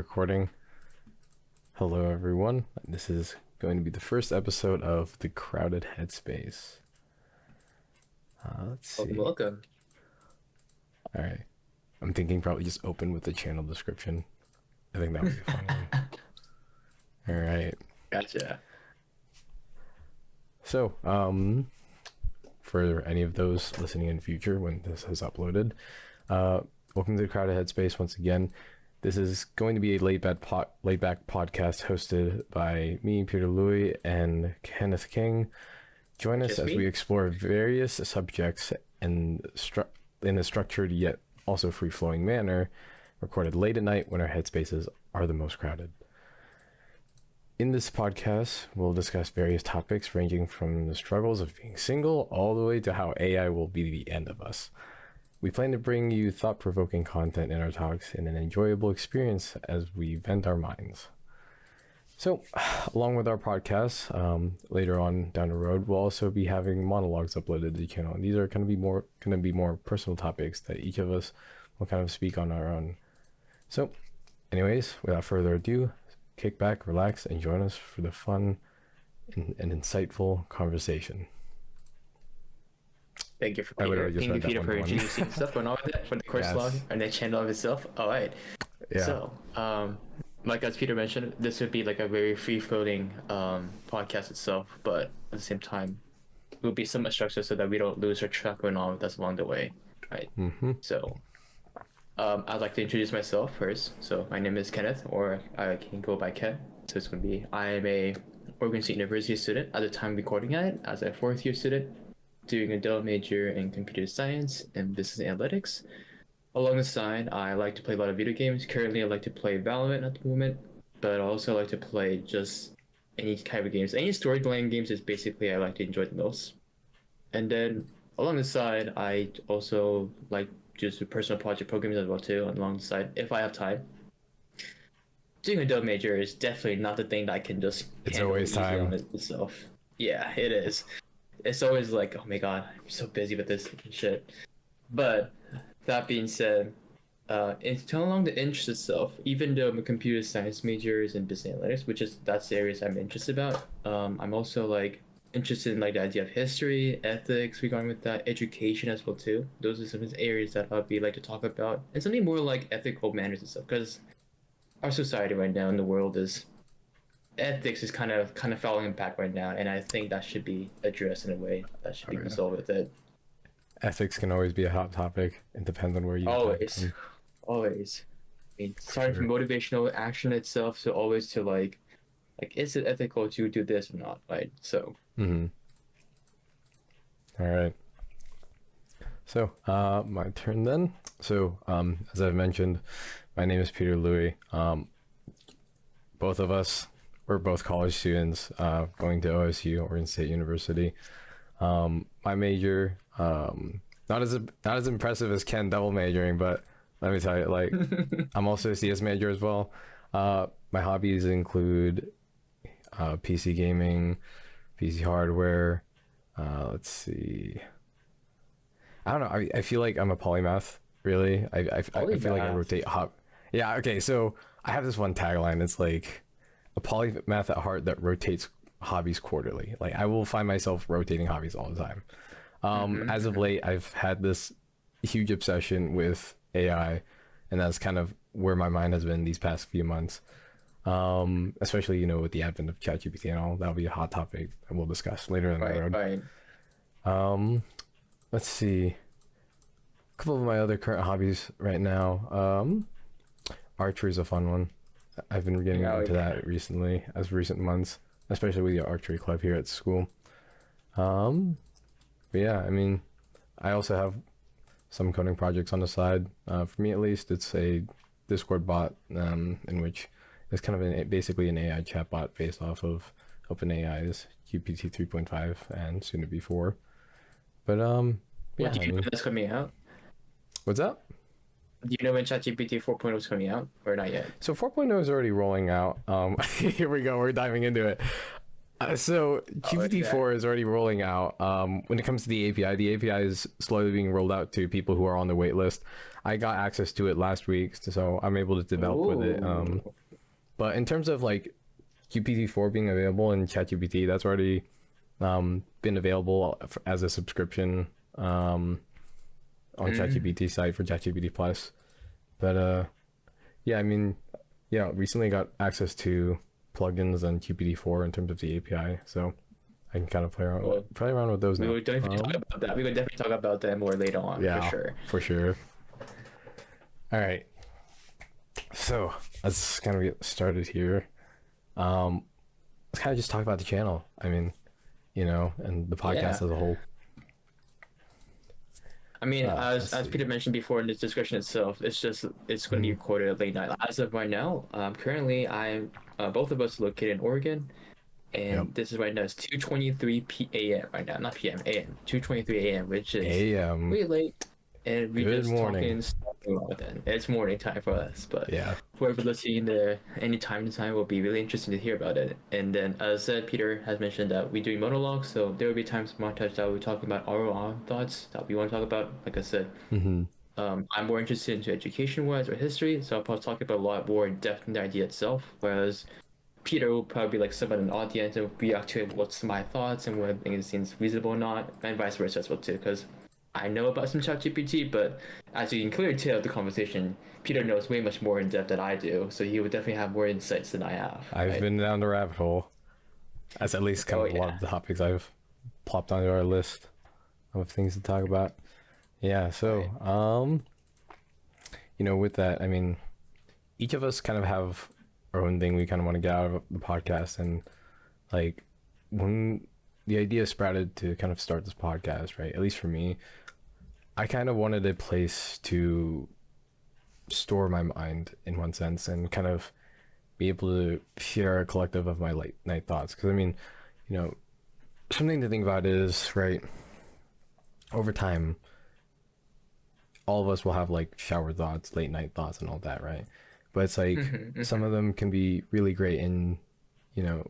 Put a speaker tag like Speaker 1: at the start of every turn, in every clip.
Speaker 1: recording. Hello everyone. This is going to be the first episode of the Crowded Headspace. Let's see.
Speaker 2: Welcome.
Speaker 1: All right. I'm thinking probably just open with the channel description. I think that would be a fun one. All right.
Speaker 2: Gotcha.
Speaker 1: So, for any of those listening in future when this is uploaded, welcome to the Crowded Headspace once again. This is going to be a laid-back podcast hosted by me, Peter Louis, and Kenneth King. Join us as we explore various subjects in a structured yet also free-flowing manner, recorded late at night when our headspaces are the most crowded. In this podcast, we'll discuss various topics ranging from the struggles of being single all the way to how AI will be the end of us. We plan to bring you thought-provoking content in our talks and an enjoyable experience as we vent our minds. So, along with our podcasts, later on down the road, we'll also be having monologues uploaded to the channel. And these are going to be more personal topics that each of us will kind of speak on our own. So, anyways, without further ado, kick back, relax, and join us for the fun and insightful conversation.
Speaker 2: Thank you for Peter. Thank you, Peter, for introducing stuff going on with it for the course log and the channel of itself. All right. Yeah. So, like as Peter mentioned, this would be like a very free-floating podcast itself, but at the same time, it will be somewhat structured so that we don't lose our track going on with us along the way, right? Mm-hmm. So, I'd like to introduce myself first. So, my name is Kenneth, or I can go by Ken. So it's going to be, I am a Oregon State University student at the time recording it, as a fourth-year student, doing a double major in computer science and business analytics. Along the side, I like to play a lot of video games. Currently, I like to play Valorant at the moment, but I also like to play just any type of games. Any storytelling games is basically I like to enjoy the most. And then along the side, I also like just personal project programs as well too. Along the side, if I have time. Doing a double major is definitely not the thing that I can just.
Speaker 1: It's always time
Speaker 2: on itself. Yeah, it is. It's always like, oh my god, I'm so busy with this shit. But that being said, it's along the interest itself, even though I'm a computer science major in business analytics, that's the areas I'm interested about. I'm also like interested in like the idea of history, ethics regarding with that, education as well too. Those are some of the areas that I'd be like to talk about, and something more like ethical manners and stuff, because our society right now in the world is ethics is kind of falling back right now, and I think that should be addressed in a way that should be resolved with it.
Speaker 1: Ethics can always be a hot topic. It depends on where you
Speaker 2: always. I mean, starting from motivational action itself to always to like is it ethical to do this or not, right? So.
Speaker 1: Mm-hmm. All right. So, my turn then. So, as I've mentioned, my name is Peter Louis. Both of us. We're both college students going to OSU, Oregon State University. My major, not as impressive as Ken double majoring, but let me tell you, like, I'm also a CS major as well. My hobbies include PC gaming, PC hardware. Let's see. I don't know. I feel like I'm a polymath, really. I feel like I rotate Yeah, okay, so I have this one tagline. It's like, a polymath at heart that rotates hobbies quarterly. Like, I will find myself rotating hobbies all the time. As of late, I've had this huge obsession with AI, and that's kind of where my mind has been these past few months. Especially, you know, with the advent of ChatGPT and all. That'll be a hot topic that we'll discuss later in the road. Let's see. A couple of my other current hobbies right now. Archery is a fun one. I've been getting into that recent months, especially with the archery club here at school. But yeah, I mean, I also have some coding projects on the side. For me, at least, it's a Discord bot in which it's kind of basically an AI chatbot based off of OpenAI's GPT 3.5 and soon to be 4. But yeah,
Speaker 2: do you know that's coming out?
Speaker 1: What's that?
Speaker 2: Do you know when ChatGPT 4.0 is coming out or not yet?
Speaker 1: So 4.0 is already rolling out. Here we go. We're diving into it. So GPT-4 is already rolling out. When it comes to the API is slowly being rolled out to people who are on the wait list. I got access to it last week, so I'm able to develop with it. But in terms of like GPT-4 being available in ChatGPT, that's already been available as a subscription on ChatGPT site for ChatGPT Plus. But yeah, I mean, yeah, recently got access to plugins on GPT-4 in terms of the API, so I can kind of play around with those now.
Speaker 2: We would definitely talk about that. We would definitely talk about that more later on.
Speaker 1: Yeah,
Speaker 2: for sure.
Speaker 1: All right, so let's kind of get started here. Let's kind of just talk about the channel. I mean, you know, and the podcast as a whole.
Speaker 2: I mean, as Peter mentioned before in the description itself, it's going to be recorded at late night. As of right now, currently both of us located in Oregon, and this is right now. It's 2:23 a.m. right now, not p.m. a.m. 2:23 a.m., which is really late. And we just talking. It's morning time for us, but whoever listening there any time to time will be really interesting to hear about it. And then, as said, Peter has mentioned that we do monologues, so there will be times montage that we're talking about our own thoughts that we want to talk about. Like I said, I'm more interested into education-wise or history, so I'll probably talk about a lot more in depth in the idea itself. Whereas Peter will probably be like someone in the audience and react to what's my thoughts and whether it seems reasonable or not, and vice versa as well too, because I know about some ChatGPT, but as you can clearly tell the conversation, Peter knows way much more in depth than I do, so he would definitely have more insights than I have.
Speaker 1: I've been down the rabbit hole. That's at least kind of a lot of the topics I've plopped onto our list of things to talk about. Yeah, so you know, with that, I mean, each of us kind of have our own thing we kind of want to get out of the podcast, and like when the idea sprouted to kind of start this podcast, right? At least for me, I kind of wanted a place to store my mind in one sense and kind of be able to share a collective of my late night thoughts. Because I mean, you know, something to think about is, right, over time, all of us will have like shower thoughts, late night thoughts and all that, right? But it's like some of them can be really great, and you know,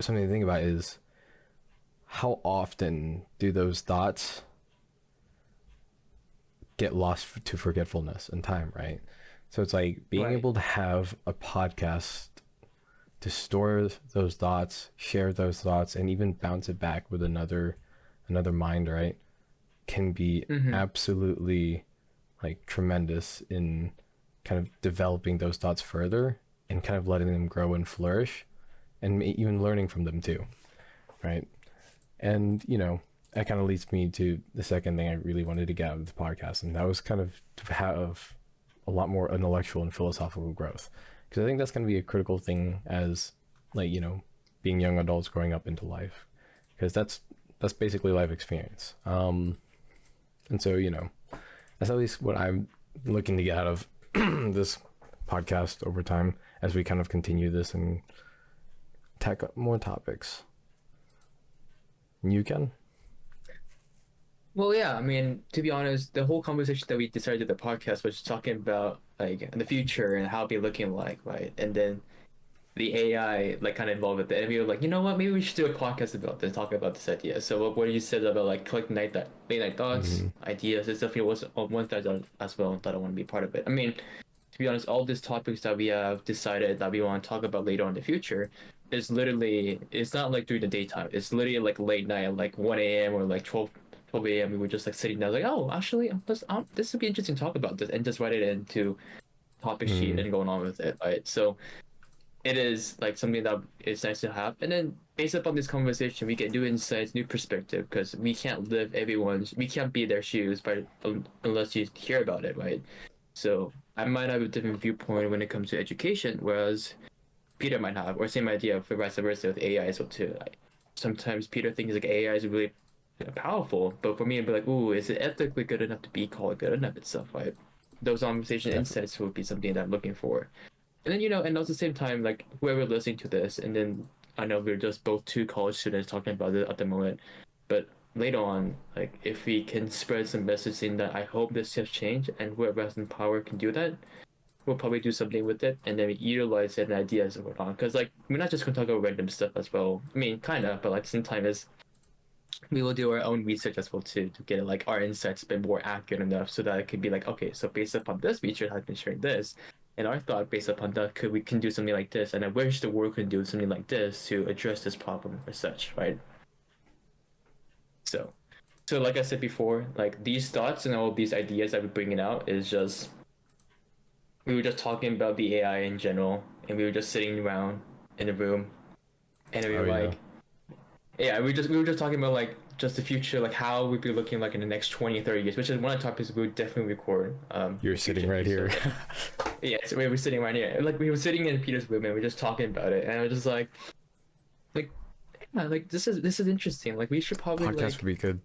Speaker 1: something to think about is how often do those thoughts get lost to forgetfulness and time, right? So it's like being able to have a podcast to store those thoughts, share those thoughts, and even bounce it back with another mind, right, can be absolutely like tremendous in kind of developing those thoughts further and kind of letting them grow and flourish, and even learning from them too, right? And you know, that kind of leads me to the second thing I really wanted to get out of the podcast, and that was kind of to have a lot more intellectual and philosophical growth, because I think that's going to be a critical thing as, like, you know, being young adults growing up into life, because that's basically life experience. And so, you know, that's at least what I'm looking to get out of this podcast over time as we kind of continue this and tackle more topics. You can.
Speaker 2: Well, yeah, I mean, to be honest, the whole conversation that we decided to do the podcast was talking about like the future and how it'll be looking like, right? And then the AI like kind of involved with it, and we were like, you know what, maybe we should do a podcast about this, talk about this idea. So what you said about like collecting late night thoughts, ideas, it's definitely was one thing as well that I want to be part of it. I mean, to be honest, all these topics that we have decided that we want to talk about later on in the future is literally, it's not like during the daytime. It's literally like late night, like 1 a.m. or like 12 a.m. We were just like sitting down like, oh, actually, this would be interesting to talk about this, and just write it into topic sheet and going on with it, right? So it is like something that is nice to have. And then based upon this conversation, we get new insights, new perspective, because we can't we can't be their shoes, but unless you hear about it, right? So I might have a different viewpoint when it comes to education, whereas Peter might have, or same idea for vice versa with AI as well too. Like, sometimes Peter thinks like AI is really powerful, but for me it'd be like, ooh, is it ethically good enough to be called good enough itself, right? Those conversation insights would be something that I'm looking for. And then, you know, and at the same time, like whoever listening to this, and then I know we're just both two college students talking about it at the moment, but later on, like if we can spread some messaging that I hope this has changed, and whoever has the power can do that, we'll probably do something with it, and then we utilize it and ideas and whatnot. Because like we're not just gonna talk about random stuff as well. I mean, kind of, but like at the same time is we will do our own research as well too to get like our insights a bit more accurate enough so that it could be like, okay, so based upon this research has been sharing this, and our thought based upon that we can do something like this, and I wish the world could do something like this to address this problem or such, right? So like I said before, like these thoughts and all these ideas that we're bringing out is just we were just talking about the AI in general, and we were just sitting around in a room, and we were we were just talking about like just the future, like how we'd be looking like in the next 20 30 years, which is one of the topics we would definitely record.
Speaker 1: You're sitting right here.
Speaker 2: Yeah, so we were sitting right here, like we were sitting in Peter's room and we were just talking about it, and I was just like yeah, like this is interesting, like we should probably
Speaker 1: podcast would be good.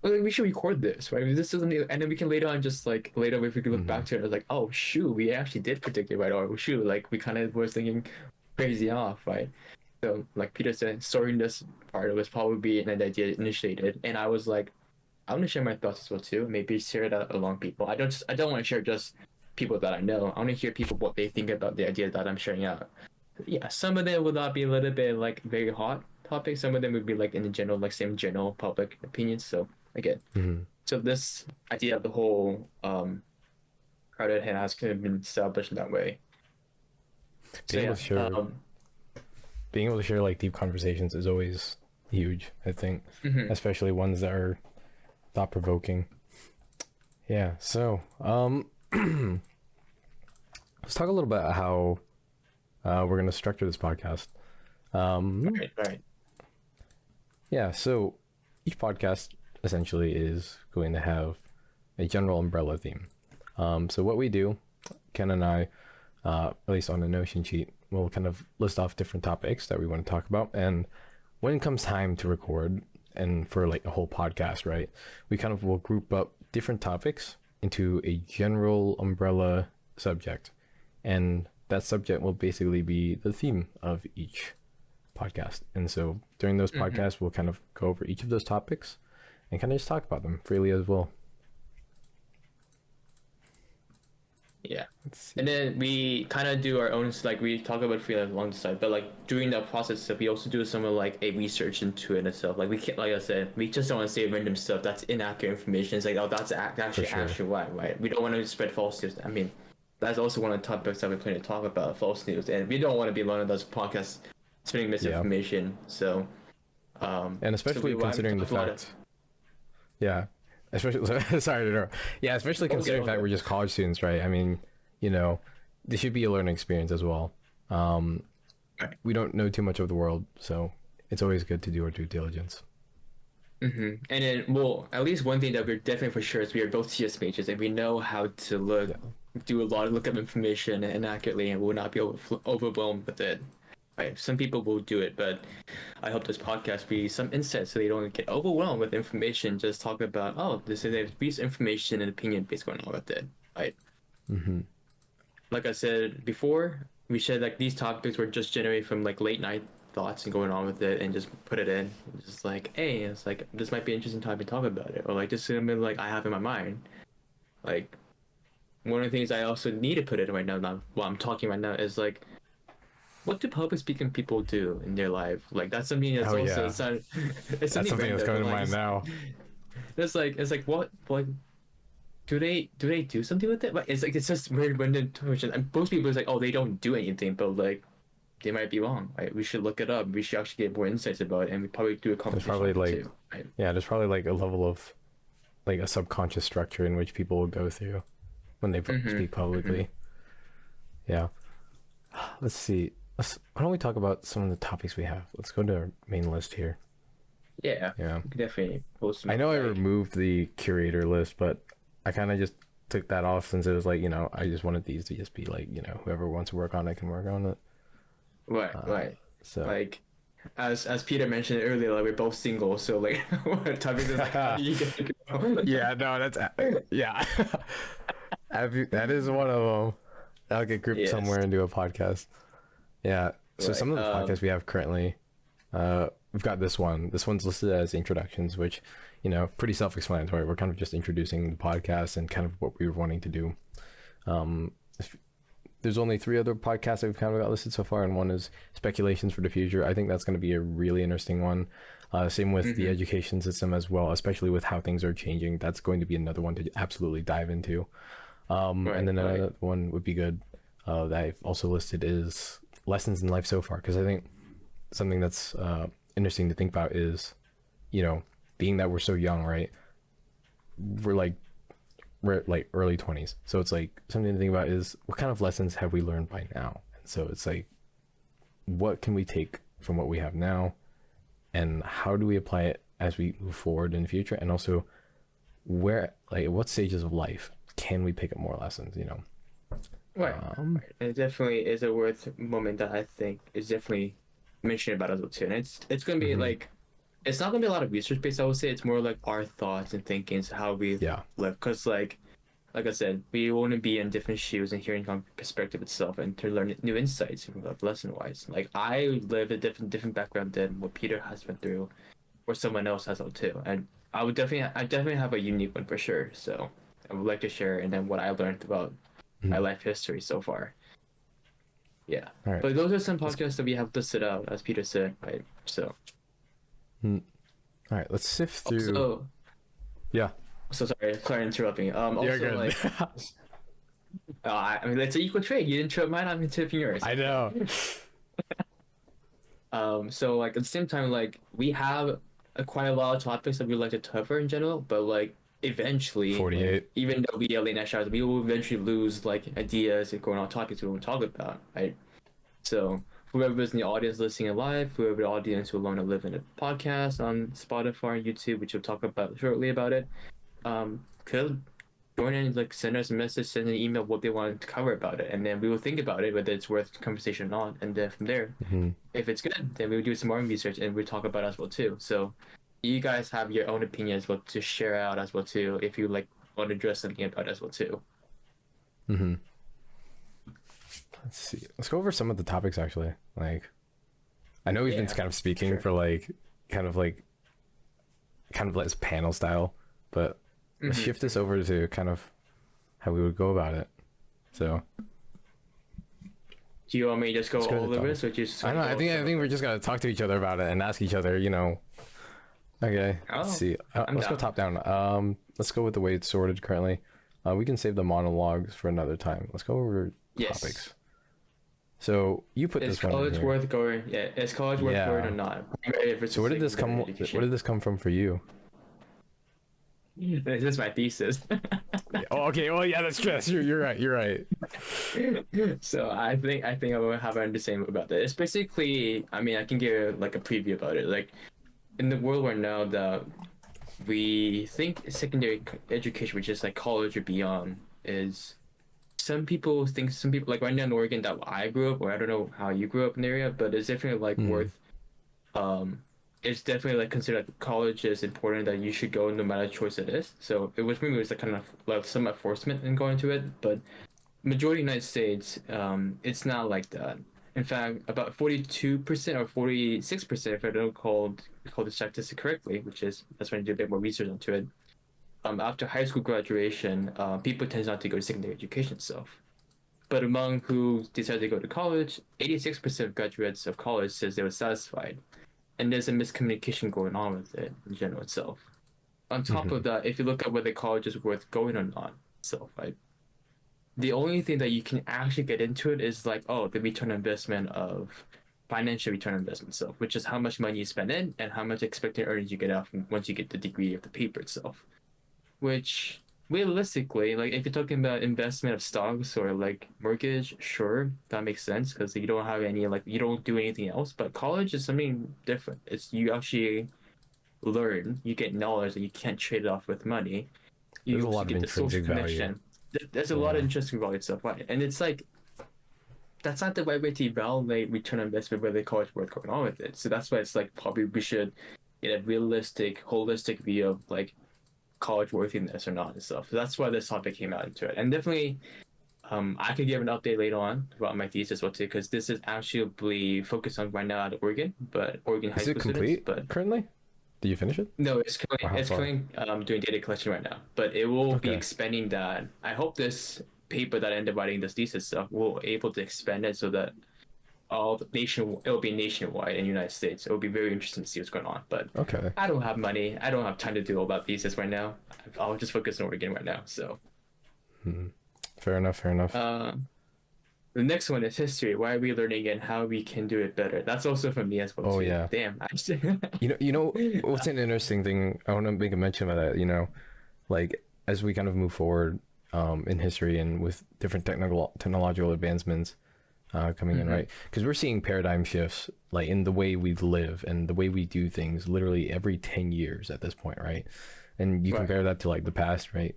Speaker 2: Like, we should record this, right? This is something, and then we can later on just like later if we could look back to it, it's like, oh shoot, we actually did predict it right, or shoot, like we kind of was thinking crazy off, right? So like Peter said, starting this part was probably an idea initiated, and I was like, I want to share my thoughts as well too. Maybe share that along people. I don't want to share just people that I know. I want to hear people what they think about the idea that I'm sharing out. Yeah, some of them will not be a little bit like very hot topics. Some of them would be like in the general, like same general public opinions. So again, so this idea of the whole crowded head has kind of been established in that way.
Speaker 1: Being able to share like deep conversations is always huge, I think, especially ones that are thought-provoking. Yeah, so let's talk a little bit about how we're going to structure this podcast.
Speaker 2: Right.
Speaker 1: Yeah, so each podcast essentially is going to have a general umbrella theme. So what we do, Ken and I, at least on a Notion sheet, we'll kind of list off different topics that we want to talk about, and when it comes time to record and for like a whole podcast, right, we kind of will group up different topics into a general umbrella subject, and that subject will basically be the theme of each podcast. And so during those podcasts, we'll kind of go over each of those topics and kind of just talk about them freely as well.
Speaker 2: Yeah, and then we kind of do our own, like we talk about freelance along the side, but like during that process, we also do some of like a research into it and stuff. Like we can't, like I said, we just don't want to say random stuff that's inaccurate information. It's like, oh, that's actually right. We don't want to spread false news. I mean, that's also one of the topics that we plan to talk about, false news, and we don't want to be one of those podcasts spreading misinformation. So,
Speaker 1: and especially considering the fact, especially sorry to interrupt. Yeah, especially considering the fact we're just college students, right? I mean, you know, this should be a learning experience as well. We don't know too much of the world, so it's always good to do our due diligence.
Speaker 2: And then, well, at least one thing that we're definitely for sure is we are both CS majors, and we know how to do a lot of look up information and accurately, and will not be overwhelmed with it. Right. Some people will do it, but I hope this podcast be some insight so they don't get overwhelmed with information. Just talk about, oh, this is information and opinion based going on with it, right? Like I said before, we said like these topics were just generated from like late night thoughts and going on with it, and just put it in, just like, hey, it's like this might be an interesting topic to talk about it, or like this is something like I have in my mind. Like one of the things I also need to put in right now while I'm talking right now is like, what do public speaking people do in their life? Like that's something that's it's that's something that's coming to mind now. It's like what, like do they do something with it? Like it's just very random information. And most people is like, oh, they don't do anything, but like they might be wrong. Right? We should look it up. We should actually get more insights about it, and we probably do a conversation. There's probably like too, right?
Speaker 1: There's probably like a level of like a subconscious structure in which people will go through when they speak publicly. Yeah. Let's see. Why don't we talk about some of the topics we have? Let's go to our main list here.
Speaker 2: Yeah. Definitely post them.
Speaker 1: I know I removed the curator list, but I kind of just took that off since it was like, I just wanted these to just be like, whoever wants to work on it can work on it.
Speaker 2: Right.
Speaker 1: So
Speaker 2: like, as Peter mentioned earlier, like we're both single, so like what topics is like, how do you get to go?
Speaker 1: Yeah, no, that's that is one of them. I'll get grouped somewhere and do a podcast. Yeah. So some of the podcasts we have currently, we've got this one. This one's listed as introductions, which, pretty self-explanatory. We're kind of just introducing the podcast and kind of what we were wanting to do. there's only 3 other podcasts that we've kind of got listed so far, and one is speculations for the future. I think that's going to be a really interesting one. Same with the education system as well, especially with how things are changing. That's going to be another one to absolutely dive into. And then another one would be good that I've also listed is lessons in life so far, because I think something that's interesting to think about is, you know, being that we're so young, right? We're like early 20s, so it's like something to think about is what kind of lessons have we learned by now. And so it's like, what can we take from what we have now, and how do we apply it as we move forward in the future? And also, where, like, at what stages of life can we pick up more lessons, you know?
Speaker 2: Right. It definitely is a worth moment that I think is definitely mentioned about as well too. And it's going to be like, it's not going to be a lot of research based, I would say. It's more like our thoughts and thinkings, how we live. Because like I said, we want to be in different shoes and hearing from perspective itself, and to learn new insights lesson wise. Like, I live a different background than what Peter has been through, or someone else has too. And I definitely have a unique one for sure. So I would like to share, and then what I learned about my life history so far. Yeah. Right. But those are some podcasts that we have listed out, as Peter said, right? So.
Speaker 1: All right, let's sift through.
Speaker 2: Also, sorry interrupting. Also, you're good. Like, I mean, it's an equal trade. You interrupt mine, I'm interrupting yours.
Speaker 1: I know.
Speaker 2: So like at the same time, like we have quite a lot of topics that we like to cover in general, but like eventually,
Speaker 1: 48.
Speaker 2: Like, even though we are late night shows, we will eventually lose like ideas and going on topics we want to talk about, right? So whoever's in the audience listening live, whoever the audience who want to live in a podcast on Spotify and YouTube, which we'll talk about shortly about it, could join in, like send us a message, send an email what they want to cover about it, and then we will think about it, whether it's worth conversation or not, and then from there, if it's good, then we'll do some more research and we'll talk about it as well too. So you guys have your own opinion as well to share out as well too, if you like want to address something about it as well too.
Speaker 1: Let's see. Let's go over some of the topics actually. Like, I know we've been kind of speaking for like, kind of like this panel style, but let's shift this over to kind of how we would go about it. So,
Speaker 2: do you want me to just go all over this, or just?
Speaker 1: I don't know. I think we're just gonna talk to each other about it and ask each other. You know. Okay. Let's see. Let's go top down. Let's go with the way it's sorted currently. We can save the monologues for another time. Let's go over topics. So you put this one. Is college
Speaker 2: worth going? Yeah, is college worth going or not?
Speaker 1: So where did this come? Where did this come from for you?
Speaker 2: This is my thesis.
Speaker 1: Okay. Well, yeah, that's true. You're right.
Speaker 2: So I think I will have an understanding about that. It's basically, I mean, I can give like a preview about it. Like, in the world right now, that we think secondary education, which is like college or beyond, is some people like right now in Oregon that I grew up, or I don't know how you grew up in the area, but it's definitely like worth. It's definitely like considered like college is important, that you should go no matter the choice it is. So it was maybe like kind of like some enforcement in going to it, but majority of the United States, it's not like that. In fact, about 42% or 46%, if I don't recall the statistic correctly, that's when I did a bit more research into it. After high school graduation, people tend not to go to secondary education itself. But among who decided to go to college, 86% of graduates of college says they were satisfied. And there's a miscommunication going on with it in general itself. On top of that, if you look at whether college is worth going or not itself, right? The only thing that you can actually get into it is like, the return on investment of financial return on investment itself, which is how much money you spend in and how much expected earnings you get out from once you get the degree of the paper itself. Which realistically, like if you're talking about investment of stocks or like mortgage, sure, that makes sense because you don't have any, like you don't do anything else. But college is something different. It's you actually learn, you get knowledge that you can't trade it off with money.
Speaker 1: There's a lot of intrinsic value.
Speaker 2: There's a lot of interesting value stuff, right? And it's like that's not the right way to evaluate return on investment whether college worth going on with it. So that's why it's like probably we should get a realistic, holistic view of like college worthiness or not and stuff. So that's why this topic came out into it. And definitely I could give an update later on about my thesis too, because this is actually focused on right now at Oregon, but Oregon high school students. Is it complete
Speaker 1: but currently? Did you finish it?
Speaker 2: No, it's currently doing data collection right now, but it will be expanding that. I hope this paper that I ended up writing this thesis stuff, we're able to expand it so that it'll be nationwide in the United States. It'll be very interesting to see what's going on. But
Speaker 1: Okay.
Speaker 2: I don't have money. I don't have time to do all that thesis right now. I'll just focus on Oregon right now. So
Speaker 1: Fair enough.
Speaker 2: the next one is history. Why are we learning and how we can do it better? That's also from me as well.
Speaker 1: Oh
Speaker 2: too.
Speaker 1: yeah.
Speaker 2: Damn.
Speaker 1: You know what's an interesting thing? I want to make a mention about that. You know, like as we kind of move forward in history and with different technological advancements coming in, right? Because we're seeing paradigm shifts like in the way we live and the way we do things literally every 10 years at this point, right? And you compare that to like the past, right?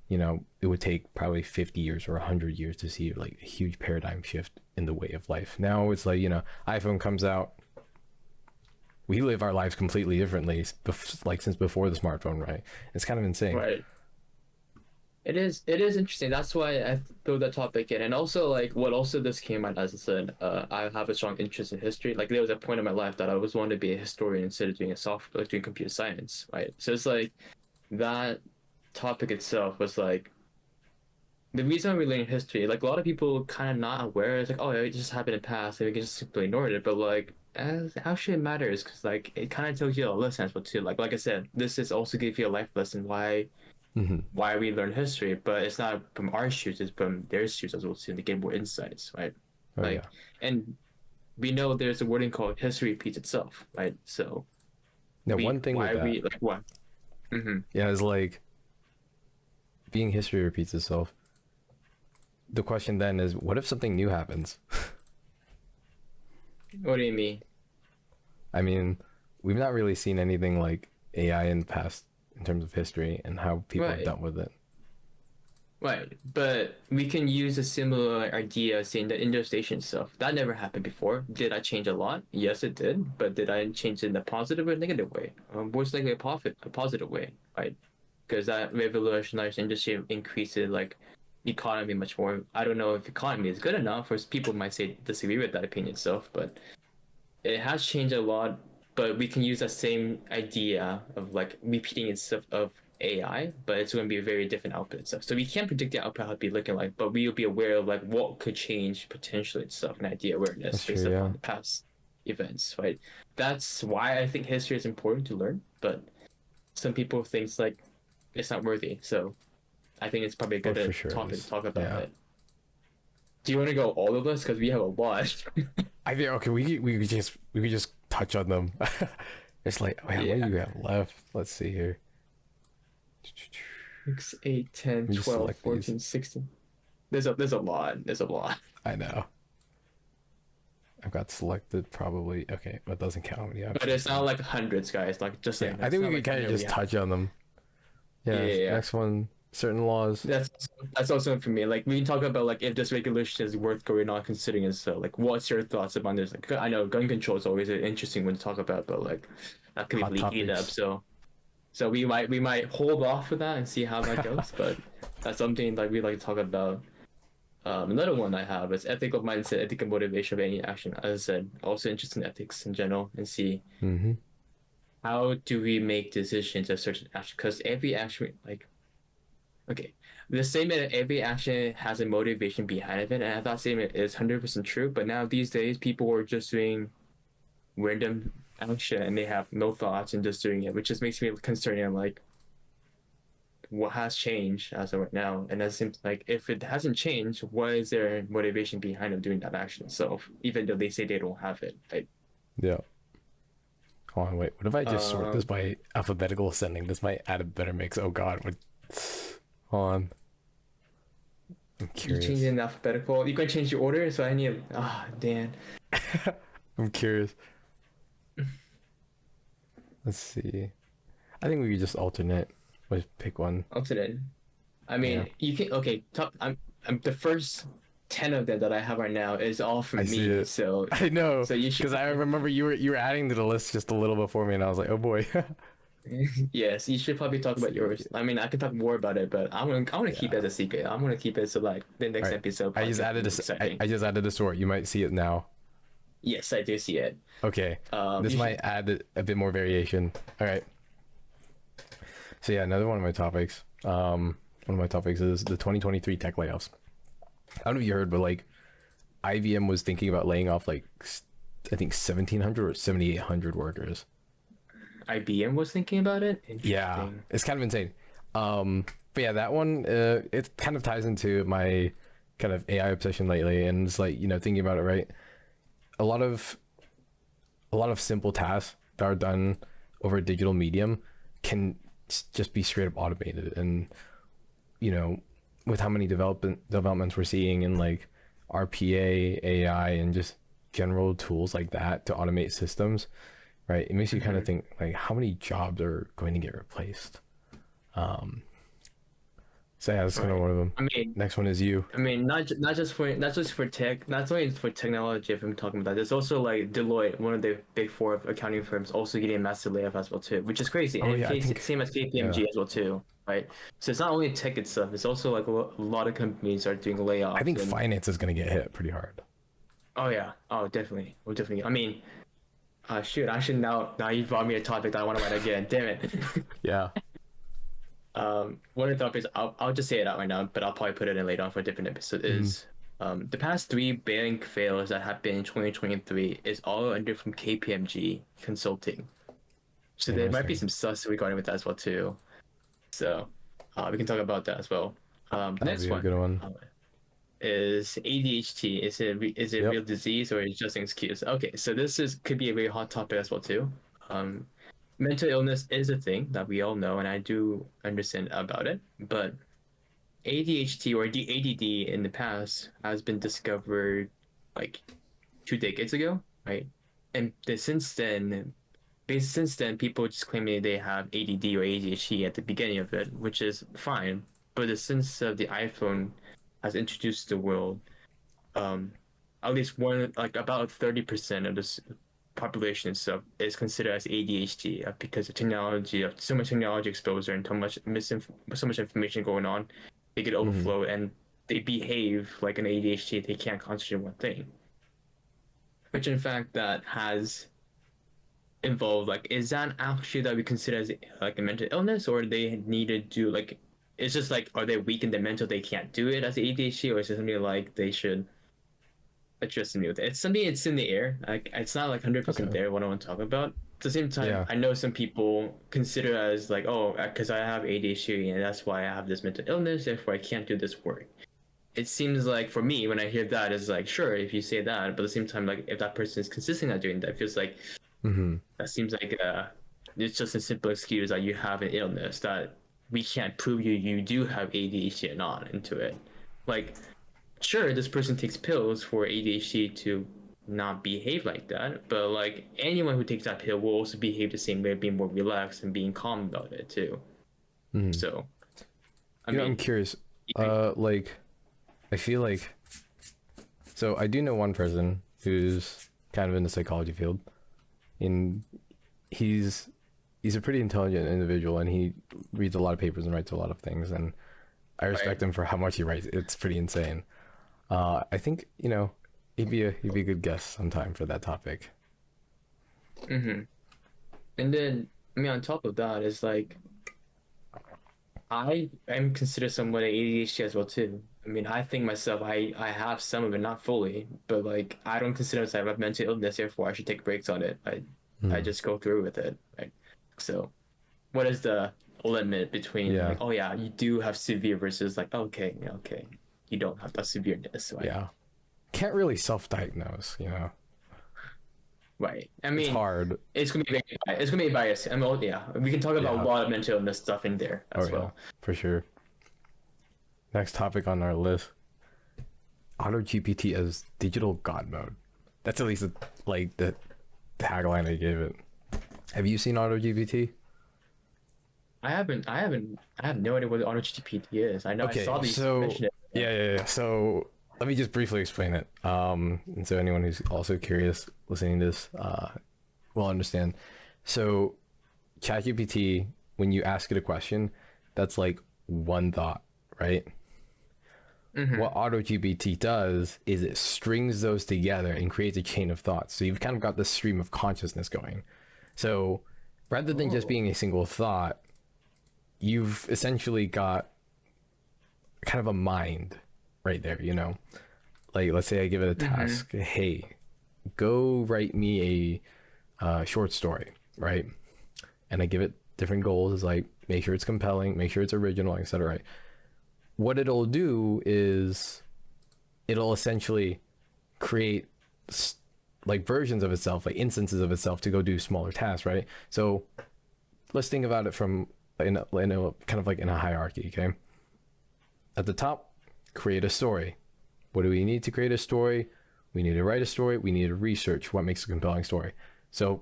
Speaker 1: You know, it would take probably 50 years or 100 years to see like a huge paradigm shift in the way of life. Now it's like, you know, iPhone comes out, we live our lives completely differently, like since before the smartphone, right? It's kind of insane.
Speaker 2: Right. It is interesting. That's why I threw that topic in. And also, like, what also this came out, as I said, I have a strong interest in history. Like, there was a point in my life that I always wanted to be a historian instead of doing doing computer science, right? So it's like that topic itself was like the reason we learn history. Like, a lot of people kind of not aware. It's like, oh, it just happened in the past, and we can just simply ignore it. But like, actually, it matters because like it kind of tells you a lesson as well too. Like I said, this is also give you a life lesson why we learn history, but it's not from our shoes, it's from their shoes as well too, to get more insights, right? And we know there's a wording called history repeats itself, right? So
Speaker 1: now one thing with that, yeah, is like being history repeats itself. The question then is, what if something new happens?
Speaker 2: What do you mean?
Speaker 1: I mean, we've not really seen anything like AI in the past in terms of history and how people have dealt with it.
Speaker 2: Right, but we can use a similar idea saying the interstation stuff. That never happened before. Did I change a lot? Yes, it did. But did I change it in a positive or negative way? Most likely a positive way, right? Because that revolutionized industry increases like economy much more. I don't know if economy is good enough, or people might say disagree with that opinion itself, but it has changed a lot. But we can use that same idea of like repeating itself of AI, but it's going to be a very different output and stuff. So we can't predict the output how it'll be looking like, but we will be aware of like what could change potentially itself and idea awareness based upon the past events, right? That's why I think history is important to learn, but some people think like it's not worthy. So I think it's probably a good topic to talk about it. Do you want to go all of this? Because we have a lot.
Speaker 1: I think okay, we could just touch on them. It's like, what do you have left? Let's see here.
Speaker 2: 6, 8, 10, 12, 14, 16. There's a lot.
Speaker 1: I know. I've got selected probably. Okay, that doesn't count.
Speaker 2: But it's not like hundreds, guys. Like just saying.
Speaker 1: I think we could kind of just touch on them. Yeah. Next one. Certain laws.
Speaker 2: That's also for me. Like we can talk about like if this regulation is worth going on considering it. So like, what's your thoughts about this? Like, I know gun control is always an interesting one to talk about, but like that could be heated up. So we might hold off for that and see how that goes. But that's something like we like to talk about. Another one I have is ethical mindset, ethical motivation of any action. As I said, also interested in ethics in general and see how do we make decisions of certain action, because every action like. Okay, the statement every action has a motivation behind it, and that statement is 100% true. But now these days, people are just doing random action and they have no thoughts and just doing it, which just makes me concerned. I'm like, what has changed as of right now? And that seems like if it hasn't changed, what is their motivation behind them doing that action itself? Even though they say they don't have it, right?
Speaker 1: Yeah. Hold on, wait. What if I just sort this by alphabetical ascending? This might add a better mix. Oh God, what? Hold on. I'm curious.
Speaker 2: You change it in alphabetical. You can change the order, so I need. Dan.
Speaker 1: I'm curious. Let's see. I think we could just alternate. Let's pick one.
Speaker 2: Alternate. I mean, you can. Okay, I'm the first 10 of them that I have right now is all from me. See it. So
Speaker 1: I know.
Speaker 2: So you should.
Speaker 1: Because I remember you were adding to the list just a little before me, and I was like, oh boy.
Speaker 2: Yes, you should probably talk about yours. I mean, I can talk more about it, but I want to keep it as a secret. I'm gonna keep it so like the next episode.
Speaker 1: I just added a sort. You might see it now.
Speaker 2: Yes, I do see it.
Speaker 1: Okay. This might add a bit more variation. All right. So yeah, another one of my topics. One of my topics is the 2023 tech layoffs. I don't know if you heard, but like IBM was thinking about laying off like I think 1,700 or 7,800 workers.
Speaker 2: IBM was thinking about it.
Speaker 1: Yeah, it's kind of insane. But yeah, that one it kind of ties into my kind of AI obsession lately, and it's like, you know, thinking about it, right? A lot of simple tasks that are done over a digital medium can just be straight up automated, and you know, with how many developments we're seeing in like RPA, AI, and just general tools like that to automate systems, right? It makes you kind of think like how many jobs are going to get replaced. So yeah, that's kind of one of them.
Speaker 2: I mean,
Speaker 1: next one is you.
Speaker 2: I mean, not just for tech, not only for technology. If I'm talking about that, there's also like Deloitte, one of the big four accounting firms, also getting a massive layoff as well too, which is crazy. And same as KPMG as well too, right? So it's not only tech itself; it's also like a lot of companies are doing layoffs.
Speaker 1: I think finance is going to get hit pretty hard.
Speaker 2: Oh yeah, oh definitely, well definitely. I mean, shoot, I should now you brought me a topic that I want to write again. Damn it.
Speaker 1: Yeah.
Speaker 2: One of the topics, I'll just say it out right now, but I'll probably put it in later on for a different episode, is the past 3 bank fails that happened in 2023 is all under from KPMG Consulting. So there might be some sus regarding with that as well too. So we can talk about that as well. The next one, good one. Is ADHD. Is it a real disease or is it just an excuse? Okay, so could be a very hot topic as well too. Mental illness is a thing that we all know, and I do understand about it. But ADHD or ADD in the past has been discovered like 2 decades ago, right? And since then, people just claiming they have ADD or ADHD at the beginning of it, which is fine. But since the iPhone has introduced the world, at least about 30% of this population itself is considered as ADHD because of so much technology exposure and so much information going on. They get overflow and they behave like an ADHD. They can't concentrate on one thing, which in fact that has involved like, is that actually that we consider as like a mental illness, or they need to do like, it's just like, are they weak in their mental, they can't do it as ADHD, or is it something like they should address me with it? It's something, it's in the air. Like, it's not like 100% there what I want to talk about. At the same time, I know some people consider as like, oh, because I have ADHD and that's why I have this mental illness, therefore I can't do this work. It seems like for me, when I hear that, it's like, sure, if you say that, but at the same time, like, if that person is consistent at doing that, it feels like that seems like it's just a simple excuse that you have an illness that we can't prove you do have ADHD or not into it. Like, sure, this person takes pills for ADHD to not behave like that, but like anyone who takes that pill will also behave the same way, being more relaxed and being calm about it too. So, I mean,
Speaker 1: I'm curious. Like, I feel like, so I do know one person who's kind of in the psychology field, and he's a pretty intelligent individual, and he reads a lot of papers and writes a lot of things, and I respect him for how much he writes. It's pretty insane. I think, you know, he'd be a good guest sometime for that topic.
Speaker 2: And then, I mean, on top of that, is like, I am considered somewhat ADHD as well too. I mean, I think myself, I have some of it, not fully, but like, I don't consider myself a mental illness, therefore I should take breaks on it. I just go through with it, right? So, what is the limit between like, oh yeah, you do have severe versus like, okay, you don't have that severeness, right?
Speaker 1: Yeah, can't really self-diagnose, you know.
Speaker 2: Right. I mean,
Speaker 1: it's hard.
Speaker 2: It's gonna be biased. I mean, we can talk about a lot of mental illness stuff in there as well.
Speaker 1: For sure. Next topic on our list: AutoGPT as digital god mode. That's at least like the tagline I gave it. Have you seen AutoGPT?
Speaker 2: I haven't. I have no idea what the AutoGPT is. I know I saw these.
Speaker 1: So yeah. So let me just briefly explain it. And so anyone who's also curious listening to this will understand. So ChatGPT, when you ask it a question, that's like one thought, right? What AutoGPT does is it strings those together and creates a chain of thoughts. So you've kind of got this stream of consciousness going. So rather than just being a single thought, you've essentially got kind of a mind right there, you know. Like, let's say I give it a task. Hey, go write me a short story, right? And I give it different goals. It's like, make sure it's compelling, make sure it's original, etc. Right? What it'll do is it'll essentially create like versions of itself, like instances of itself to go do smaller tasks, right? So let's think about it from in a kind of like in a hierarchy, okay? At the top, create a story. What do we need to create a story? We need to write a story. We need to research what makes a compelling story. So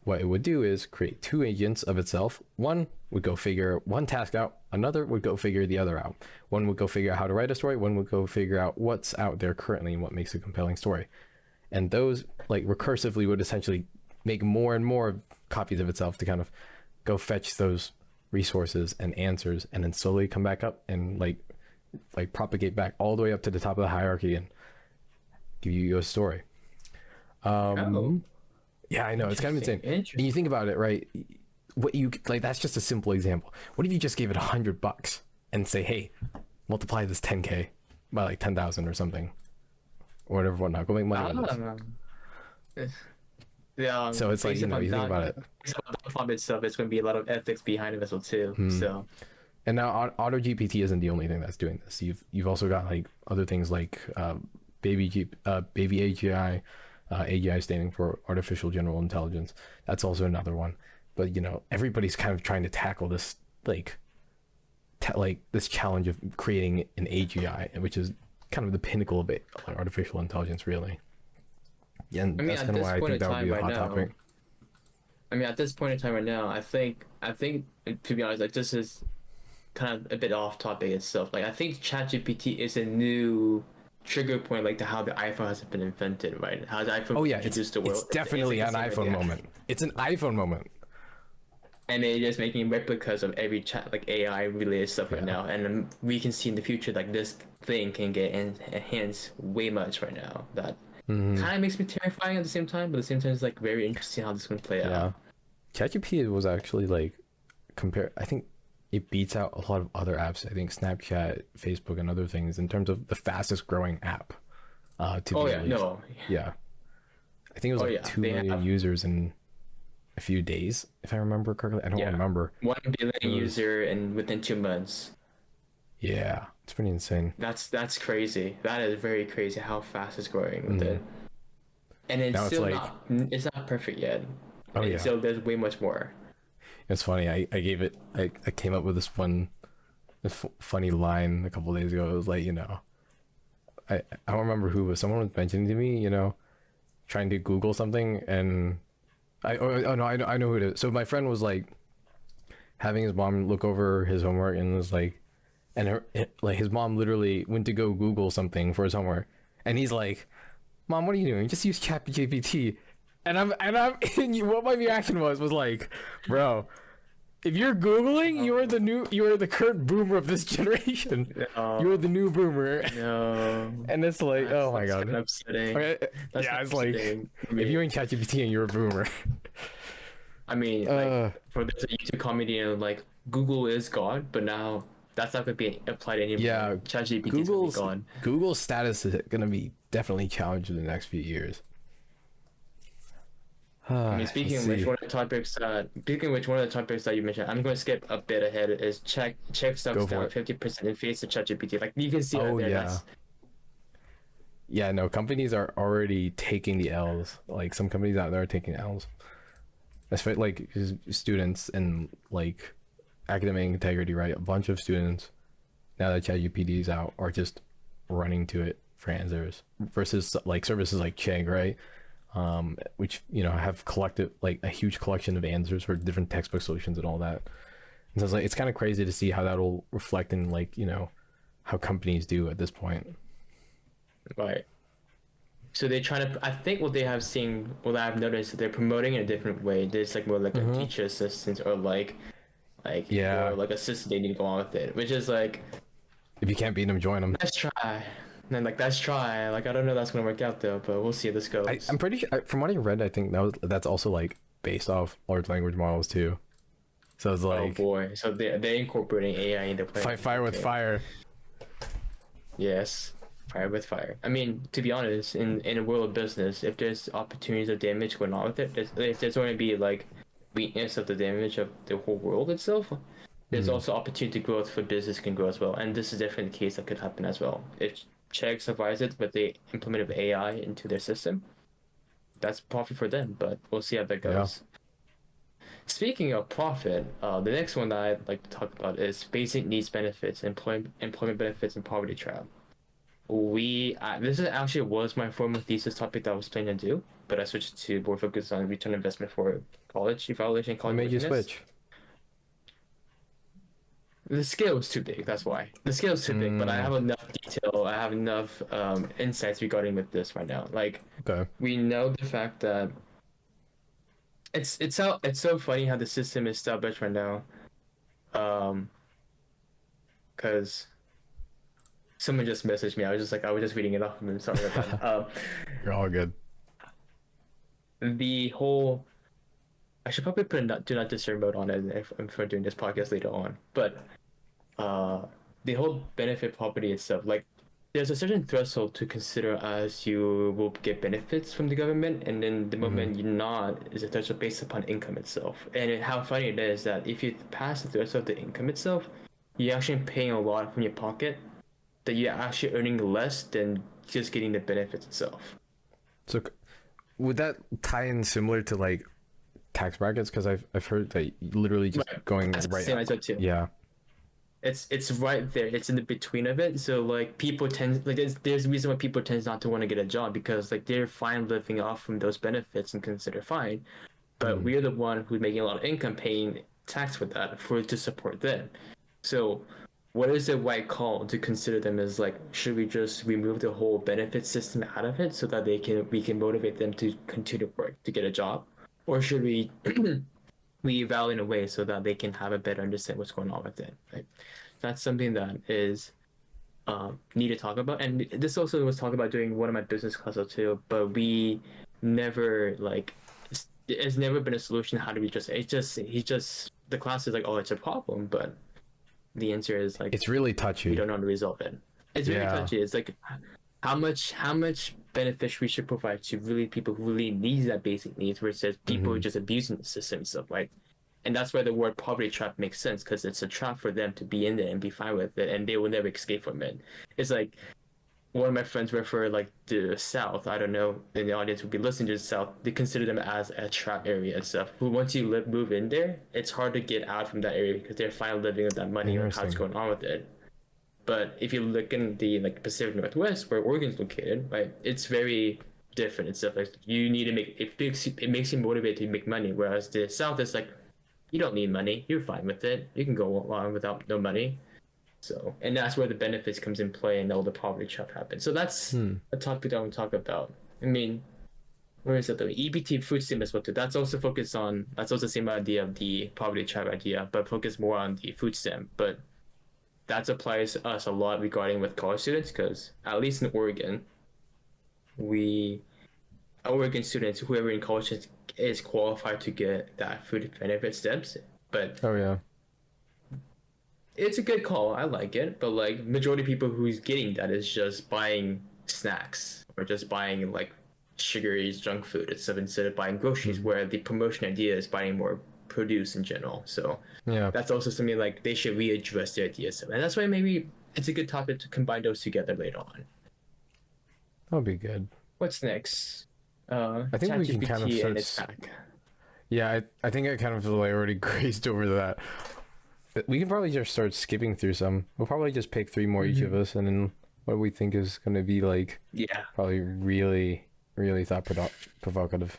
Speaker 1: what it would do is create two agents of itself. One would go figure one task out. Another would go figure the other out. One would go figure out how to write a story. One would go figure out what's out there currently and what makes a compelling story. And those like recursively would essentially make more and more copies of itself to kind of go fetch those resources and answers, and then slowly come back up and like propagate back all the way up to the top of the hierarchy and give you a story. Yeah, I know, it's kind of insane. And you think about it, right? What you like, that's just a simple example. What if you just gave it $100 and say, hey, multiply this 10K by like 10,000 or something, or whatever, whatnot. Go make money on this.
Speaker 2: Yeah.
Speaker 1: So it's like, you know, you think about it.
Speaker 2: Itself, it's going to be a lot of ethics behind it as well too. So.
Speaker 1: And now Auto GPT isn't the only thing that's doing this. You've also got like other things like Baby AGI, AGI standing for Artificial General Intelligence. That's also another one. But you know, everybody's kind of trying to tackle this like this challenge of creating an AGI, which is kind of the pinnacle of it, like artificial intelligence, really. Yeah, and I mean, that's kind of why I think that would be a hot topic.
Speaker 2: I mean, at this point in time right now, I think to be honest, like this is kind of a bit off topic itself. Like I think ChatGPT is a new trigger point, like to how the iPhone has been invented, right? How the iPhone introduced the world.
Speaker 1: It's definitely an iPhone moment. It's an iPhone moment.
Speaker 2: And they're just making replicas of every chat, like AI related stuff right now. And we can see in the future, like this thing can get enhanced way much right now. That kind of makes me terrifying at the same time, but at the same time, it's like very interesting how this is going to play out.
Speaker 1: ChatGPT was actually like I think it beats out a lot of other apps. I think Snapchat, Facebook, and other things in terms of the fastest growing app. I think it was like 2 million users in a few days, if I remember correctly. I don't remember.
Speaker 2: 1 billion user and within 2 months.
Speaker 1: Yeah, it's pretty insane.
Speaker 2: That's crazy. That is very crazy how fast it's growing with it. And it's now still it's not perfect yet. So there's way much more.
Speaker 1: It's funny. I came up with this funny line a couple days ago. It was like, you know, I don't remember who, but someone was mentioning to me, you know, trying to Google something, and I know who it is. So my friend was like having his mom look over his homework, and was like, and his mom literally went to go Google something for his homework, and he's like, "Mom, what are you doing? Just use ChatGPT." And what my reaction was like, bro, if you're Googling, you are the current boomer of this generation. You're the new boomer.
Speaker 2: No.
Speaker 1: And it's like, oh my god.
Speaker 2: Upsetting.
Speaker 1: Okay, it's like, if you're in ChatGPT and you're a boomer.
Speaker 2: I mean, like, for the YouTube comedian, like, Google is gone, but now that's not going to be applied anymore.
Speaker 1: Yeah,
Speaker 2: ChatGPT is going to be gone.
Speaker 1: Google's status is going to be definitely challenged in the next few years.
Speaker 2: I mean, speaking of which, one of the topics that you mentioned, I'm going to skip a bit ahead, is check stocks down 50% in face of ChatGPT. Like, you can see
Speaker 1: no, companies are already taking the L's. Like, some companies out there are taking L's. Especially like students and like academic integrity, right? A bunch of students, now that ChatGPT is out, are just running to it for answers versus like services like Chegg, right? Which, you know, have collected like a huge collection of answers for different textbook solutions and all that. And so it's like, it's kind of crazy to see how that'll reflect in, like, you know, how companies do at this point.
Speaker 2: Right. So they're trying to, I think what I've noticed, they're promoting in a different way. There's like more like a teacher assistant, or like or like assistant, they need to go on with it, which is like,
Speaker 1: if you can't beat them, join them.
Speaker 2: Let's try. And like, let's try. Like, I don't know if that's gonna work out though, but we'll see how this goes.
Speaker 1: I'm pretty sure, from what I read, I think that's also like based off large language models too. So it's like,
Speaker 2: oh boy, so they're incorporating AI into play.
Speaker 1: Fight fire with fire.
Speaker 2: Yes, fire with fire. I mean, to be honest, in a world of business, if there's opportunities of damage going on with it, if there's going to be like weakness of the damage of the whole world itself, there's also opportunity growth for business can grow as well. And this is definitely the case that could happen as well. If Chegg survives it, but they implement AI into their system, that's profit for them. But we'll see how that goes. Speaking of profit, the next one that I'd like to talk about is basic needs benefits, employment benefits, and poverty trap. This is actually was my former thesis topic that I was planning to do, but I switched to more focus on return on investment for college evaluation.
Speaker 1: What made you switch?
Speaker 2: The scale was too big. That's why the scale is too big. But I have enough detail. I have enough insights regarding with this right now. Like, we know the fact that it's so funny how the system is established right now. Because someone just messaged me. I was just reading it off and sorry about that.
Speaker 1: You're all good.
Speaker 2: The whole, I should probably put a do not disturb mode on it if I'm doing this podcast later on. But the whole benefit property itself, like, there's a certain threshold to consider as you will get benefits from the government, and then the moment you're not is a threshold based upon income itself. And how funny it is that if you pass the threshold of the income itself, you're actually paying a lot from your pocket, that you're actually earning less than just getting the benefits itself.
Speaker 1: So would that tie in similar to like tax brackets? Because I've heard that literally just going
Speaker 2: That's
Speaker 1: right.
Speaker 2: The same I said too.
Speaker 1: Yeah.
Speaker 2: It's right there. It's in the between of it. So like people tend like there's a reason why people tend not to want to get a job, because like they're fine living off from those benefits and consider fine, but we're the one who's making a lot of income paying tax for that to support them. So what is the right call to consider them as, like, should we just remove the whole benefit system out of it so that we can motivate them to continue to work to get a job, or should we we evaluate in a way so that they can have a better understanding what's going on with it? Right? That's something that is need to talk about, and this also was talked about during one of my business classes too. But we never it's never been a solution. How do we just? The class is like, oh, it's a problem, but the answer is like
Speaker 1: it's really touchy.
Speaker 2: We don't know how to resolve it. It's really touchy. It's like how much benefit we should provide to really people who really need that basic needs versus people who are just abusing the system and stuff, right? And that's where the word poverty trap makes sense, because it's a trap for them to be in there and be fine with it, and they will never escape from it. It's like one of my friends refer like the South. I don't know, in the audience would be listening to the South. They consider them as a trap area and stuff. But once you move in there, it's hard to get out from that area because they're fine living with that money and how it's going on with it. But if you look in the Pacific Northwest, where Oregon's located, right, it's very different and stuff. Like, you need to make it makes you motivated to make money, whereas the South is like, you don't need money, you're fine with it, you can go along without no money. So, and that's where the benefits comes in play and all the poverty trap happens. So that's a topic that I want to talk about. I mean, where is it though? EBT food stamp as well too. That's also the same idea of the poverty trap idea, but focus more on the food stamp. But that applies to us a lot regarding with college students, because at least in Oregon, Oregon students, whoever in college is qualified to get that food benefit stamps. But it's a good call. I like it, but like majority of people who's getting that is just buying snacks or just buying like sugary junk food and stuff instead of buying groceries, where the promotion idea is buying more produce in general. So that's also something like they should readdress the ideas, and that's why maybe it's a good topic to combine those together later on.
Speaker 1: That'll be good.
Speaker 2: What's next?
Speaker 1: I think we can kind of start. Yeah, I think I kind of like already grazed over that. We can probably just start skipping through some. We'll probably just pick 3 more each of us, and then what we think is going to be like, probably really, really thought-provocative.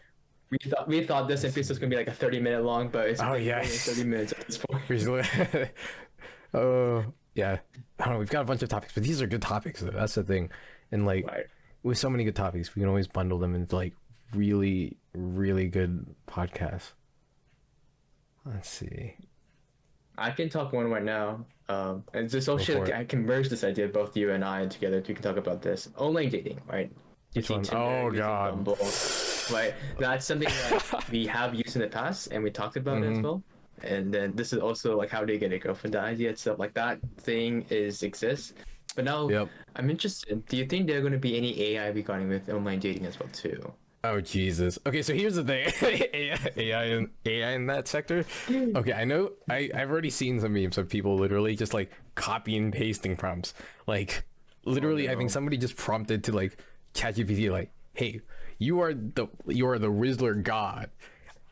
Speaker 2: We thought this episode was going to be like a 30-minute long, but it's 30 minutes at this point.
Speaker 1: Yeah. I don't know, we've got a bunch of topics, but these are good topics, though. That's the thing. And like, with so many good topics, we can always bundle them into like really, really good podcasts. Let's see.
Speaker 2: I can talk one right now. And this also I can merge this idea, both you and I together. We can talk about this online dating, right?
Speaker 1: Which one? Oh god.
Speaker 2: Bumble, right? That's something that we have used in the past, and we talked about it as well. And then this is also like, how do you get a girlfriend? The idea itself, like that thing exists. But now I'm interested. Do you think there are going to be any AI regarding with online dating as well too?
Speaker 1: Oh Jesus. Okay, so here's the thing. AI in that sector. Okay, I know I've already seen some memes of people literally just like copying and pasting prompts. Like literally I think somebody just prompted to like ChatGPT like, "Hey, you are the Rizzler god.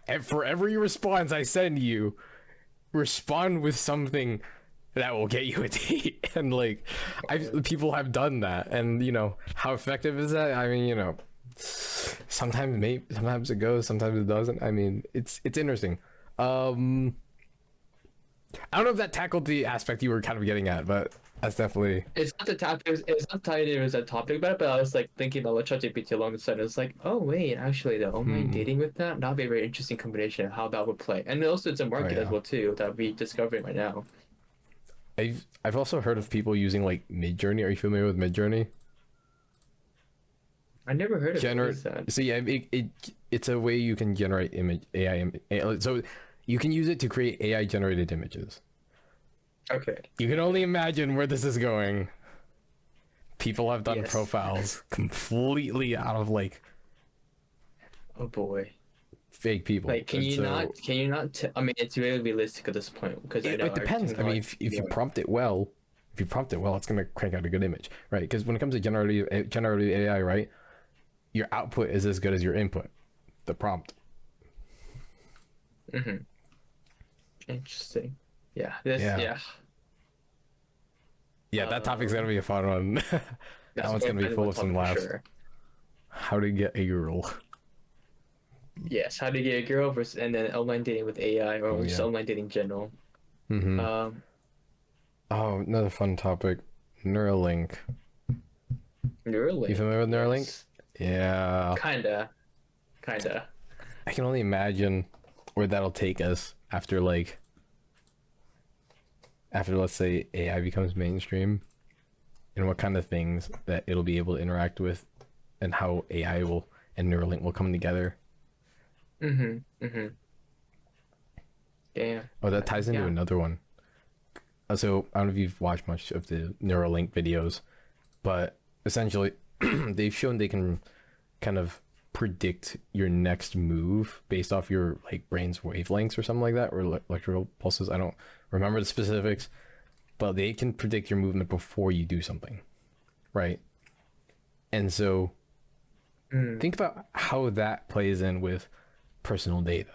Speaker 1: And for every response I send you, respond with something that will get you a date." And like people have done that, and you know, how effective is that? I mean, you know, sometimes it goes, sometimes it doesn't. I mean, it's interesting. I don't know if that tackled the aspect you were kind of getting at, but that's definitely,
Speaker 2: it's not the topic. It's not tied in as a topic about it, but I was like thinking about ChatGPT along the side. It's like, oh wait, actually, the online dating with that'd be a very interesting combination of how that would play, and also it's a market as well too that we discovering right now.
Speaker 1: I've also heard of people using like Midjourney. Are you familiar with Midjourney?
Speaker 2: I never heard of that.
Speaker 1: So yeah, it's a way you can generate so you can use it to create AI generated images.
Speaker 2: Okay.
Speaker 1: You can only imagine where this is going. People have done profiles completely out of like,
Speaker 2: oh boy,
Speaker 1: fake people.
Speaker 2: Like, can you not? I mean, it's really realistic at this point because
Speaker 1: it depends. I mean, if you prompt it well, it's gonna crank out a good image, right? Because when it comes to generative AI, right, your output is as good as your input, the prompt.
Speaker 2: Interesting. Yeah.
Speaker 1: Yeah, that topic's gonna be a fun one. That one's gonna be full of some laughs. Sure. How to get a girl.
Speaker 2: Yes, how to get a girl versus, and then online dating with AI or just online dating in general.
Speaker 1: Oh, another fun topic. Neuralink.
Speaker 2: Neuralink.
Speaker 1: You familiar with Neuralink?
Speaker 2: Yes.
Speaker 1: Yeah.
Speaker 2: Kinda.
Speaker 1: I can only imagine where that'll take us after let's say AI becomes mainstream, and what kind of things that it'll be able to interact with, and how AI and Neuralink will come together.
Speaker 2: Yeah.
Speaker 1: Oh, that ties into another one. So I don't know if you've watched much of the Neuralink videos, but essentially they've shown they can kind of predict your next move based off your like brain's wavelengths or something like that, or electrical pulses. I don't remember the specifics, but they can predict your movement before you do something, right? And so think about how that plays in with personal data.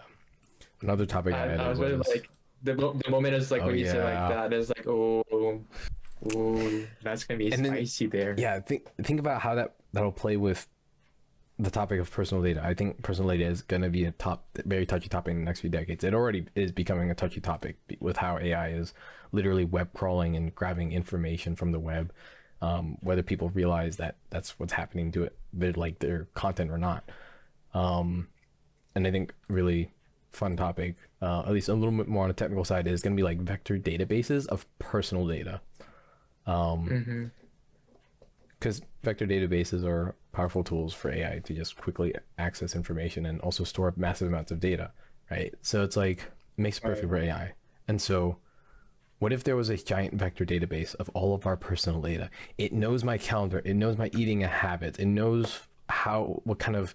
Speaker 1: Another topic
Speaker 2: I was really like the moment is like when you say like that, it's like oh, that's gonna be spicy there.
Speaker 1: Yeah, think about how that'll play with the topic of personal data. I think personal data is going to be a very touchy topic in the next few decades. It already is becoming a touchy topic with how AI is literally web crawling and grabbing information from the web, whether people realize that that's what's happening to it, their content or not. And I think really fun topic, at least a little bit more on the technical side, is going to be like vector databases of personal data. Because vector databases are powerful tools for AI to just quickly access information and also store massive amounts of data, right? So it's like, it makes it perfect for AI. And so what if there was a giant vector database of all of our personal data? It knows my calendar, it knows my eating habits, it knows what kind of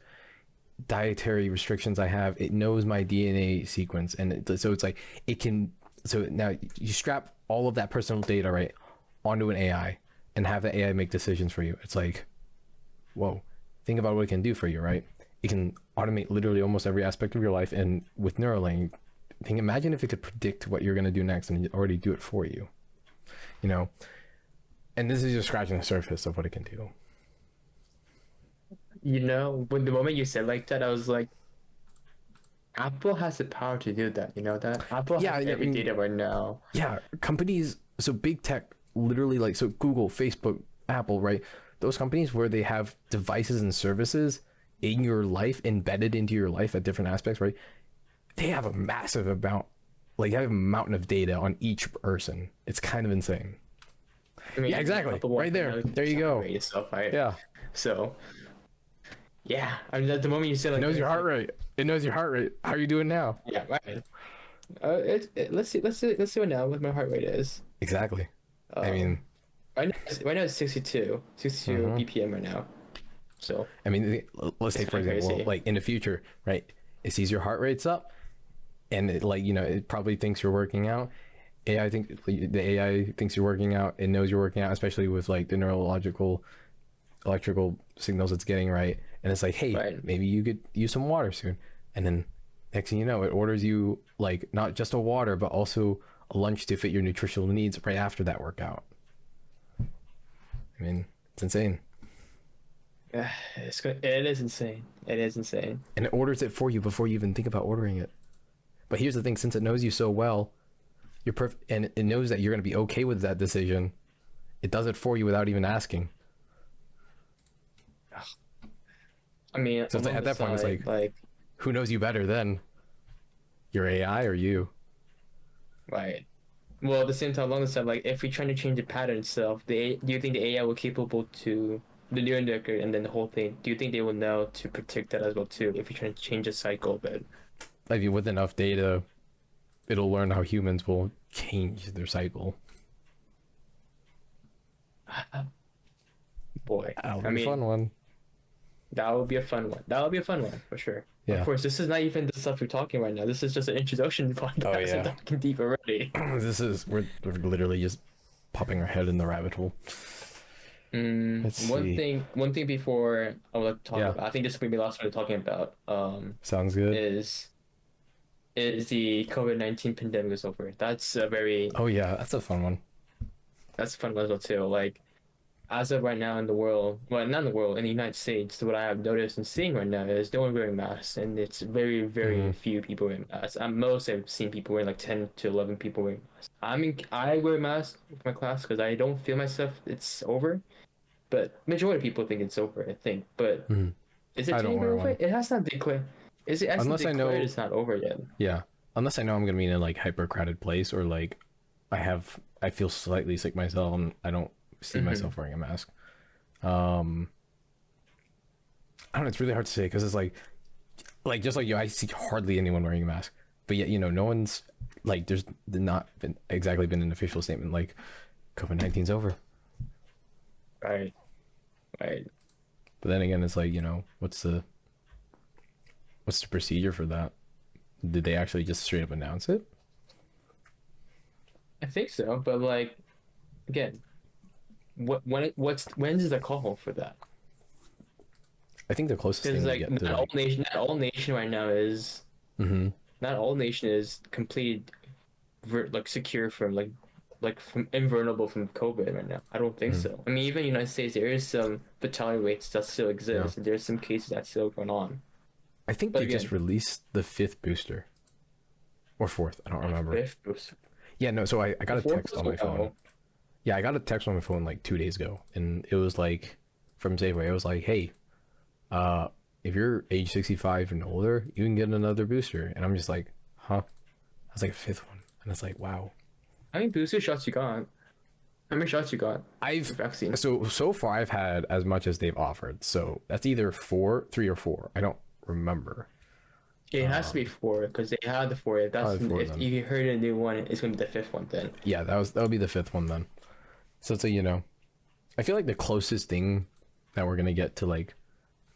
Speaker 1: dietary restrictions I have, it knows my DNA sequence. And so it's like, so now you strap all of that personal data, right, onto an AI and have the AI make decisions for you. It's like, whoa, think about what it can do for you, right? It can automate literally almost every aspect of your life. And with Neuralink, imagine if it could predict what you're going to do next and already do it for you, you know? And this is just scratching the surface of what it can do.
Speaker 2: You know, when the moment you said like that, I was like, Apple has the power to do that. You know that? Apple has every data right now.
Speaker 1: Yeah, companies, so big tech, literally so Google, Facebook, Apple, right? Those companies where they have devices and services in your life, embedded into your life at different aspects, right? They have a massive amount, they have a mountain of data on each person. It's kind of insane. I mean, yeah, exactly. Right there. There you go.
Speaker 2: Yourself, right?
Speaker 1: Yeah.
Speaker 2: So, yeah. I mean, at the moment you say
Speaker 1: it knows your heart rate. It knows your heart rate. How are you doing now?
Speaker 2: Yeah, right. Let's see what now what my heart rate is.
Speaker 1: Exactly. I mean,
Speaker 2: Right now it's 62 BPM right now. So
Speaker 1: I mean, let's say for example,
Speaker 2: crazy.
Speaker 1: like in the future, right? It sees your heart rate's up, and it, like, you know, it probably thinks you're working out. The AI thinks you're working out. It knows you're working out, especially with like the neurological, electrical signals it's getting, right? And it's like, hey,
Speaker 2: Right.
Speaker 1: maybe you could use some water soon. And then next thing you know, it orders you like not just a water, but also a lunch to fit your nutritional needs right after that workout. I mean, it's insane.
Speaker 2: It is insane. It is insane.
Speaker 1: And it orders it for you before you even think about ordering it. But here's the thing: since it knows you so well, and it knows that you're going to be okay with that decision, it does it for you without even asking.
Speaker 2: I mean,
Speaker 1: so at that point, it's like, who knows you better then? Your AI or you?
Speaker 2: Right. Well, at the same time, along the side, like if we're trying to change the pattern itself, do you think the AI will capable to the neural network and then the whole thing? Do you think they will know to predict that as well too? If you're trying to change the cycle, but
Speaker 1: I mean, with enough data, it'll learn how humans will change their cycle.
Speaker 2: Boy,
Speaker 1: That'll be a fun one.
Speaker 2: That would be a fun one. That would be a fun one for sure.
Speaker 1: Yeah.
Speaker 2: Of course, this is not even the stuff we're talking right now. This is just an introduction podcast.
Speaker 1: Oh, yeah.
Speaker 2: I'm talking deep already.
Speaker 1: We're literally just popping our head in the rabbit hole.
Speaker 2: One thing before I would like to talk about, I think this will be the last one we're talking about.
Speaker 1: Sounds good.
Speaker 2: Is the COVID-19 pandemic is over. That's a very...
Speaker 1: Oh yeah, that's a fun one.
Speaker 2: That's a fun one as well too. Like, as of right now in the world, well, not in the world, in the United States, what I have noticed and seeing right now is no one wearing masks, and it's very, very few people wearing masks. At most, I've seen people wearing like 10 to 11 people wearing masks. I mean, I wear a mask with my class because I don't feel myself it's over, but majority of people think it's over, I think. But is it technically over? It has not declared. Is it? Unless I know it's not over yet.
Speaker 1: Yeah, unless I know I'm gonna be in a like hyper crowded place, or like I feel slightly sick myself and I don't see myself wearing a mask. I don't know, it's really hard to say because it's like just like you, I see hardly anyone wearing a mask, but yet, you know, no one's like, there's not been an official statement like COVID-19's over.
Speaker 2: Right.
Speaker 1: But then again, it's like, you know, what's the procedure for that? Did they actually just straight up announce it?
Speaker 2: I think so, but like, again, when's the call for that?
Speaker 1: I think the closest thing
Speaker 2: like not all nation right now is not all nation is completely like secure from like from invulnerable from COVID right now. I don't think so. I mean, even in the United States, there is some fatality rates that still exist, and there's some cases that's still going on.
Speaker 1: I think they just released the 5th booster or 4th. I don't remember. 5th booster. Yeah, no. So I got a text on my phone. Yeah, I got a text on my phone like 2 days ago, and it was like from Safeway. It was like, hey, if you're age 65 and older, you can get another booster. And I'm just like, huh? I was like, a 5th one, and it's like, wow.
Speaker 2: How many booster shots you got? How many shots you got?
Speaker 1: Vaccine. So far I've had as much as they've offered. So that's either 3 or 4. I don't remember.
Speaker 2: It has to be 4 because they had the 4. If you heard a new one, it's gonna be the 5th one then.
Speaker 1: Yeah, that would be the 5th one then. So it's like, you know, I feel like the closest thing that we're gonna get to like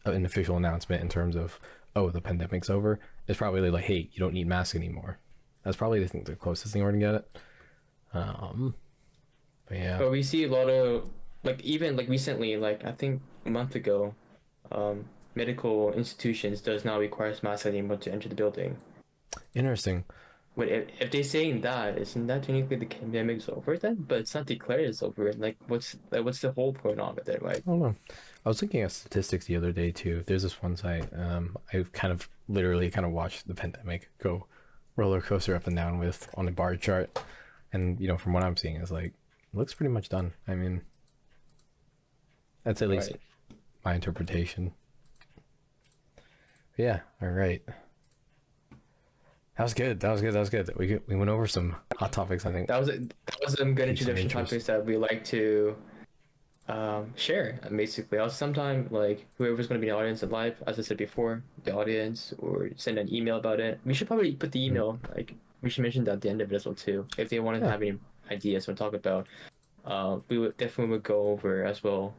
Speaker 1: an official announcement in terms of, oh, the pandemic's over, is probably like, hey, you don't need masks anymore. That's probably the closest thing we're gonna get it. But yeah.
Speaker 2: But we see a lot of like, even like recently, like I think a month ago, medical institutions does not require masks anymore to enter the building.
Speaker 1: Interesting.
Speaker 2: But if they're saying that, isn't that technically the pandemic's over then? But it's not declared it's over. Like, what's the whole point on with it? Like,
Speaker 1: I don't know. I was looking at statistics the other day too. There's this one site. I've literally watched the pandemic go roller coaster up and down on a bar chart, and you know, from what I'm seeing, is like, it looks pretty much done. I mean, that's at least my interpretation. Yeah. All right. That was good. We went over some hot topics, I think.
Speaker 2: That was some good introduction topics that we like to share, basically. Also, sometime, like, whoever's going to be in the audience in live, as I said before, the audience, or send an email about it. We should probably put the email, like, we should mention that at the end of it as well, too, if they wanted to have any ideas to talk about. we would definitely go over as well,